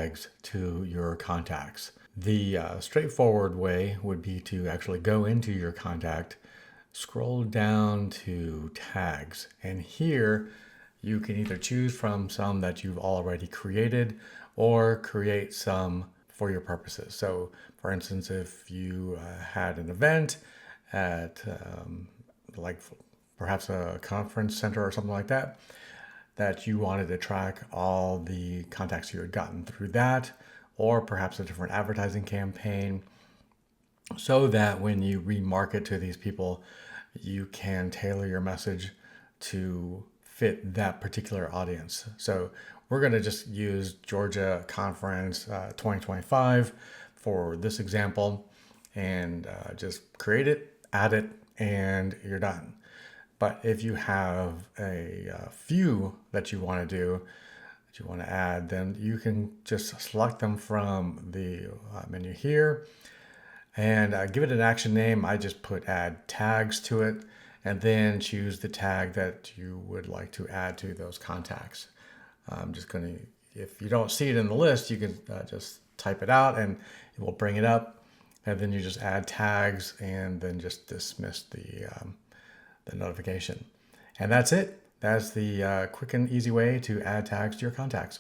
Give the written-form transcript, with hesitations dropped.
tags to your contacts. The straightforward way would be to actually go into your contact, scroll down to tags, and here you can either choose from some that you've already created or create some for your purposes. So for instance, if you had an event at like perhaps a conference center or something like that, that you wanted to track all the contacts you had gotten through that, or perhaps a different advertising campaign, so that when you remarket to these people, you can tailor your message to fit that particular audience. So we're going to just use Georgia Conference 2025 for this example, and just create it, add it, and you're done. But if you have a few that you want to do, that you want to add, then you can just select them from the menu here and give it an action name. I just put add tags to it, and then choose the tag that you would like to add to those contacts. I'm just going to, if you don't see it in the list, you can just type it out and it will bring it up. And then you just add tags and then just dismiss the notification. And that's it. That's the quick and easy way to add tags to your contacts.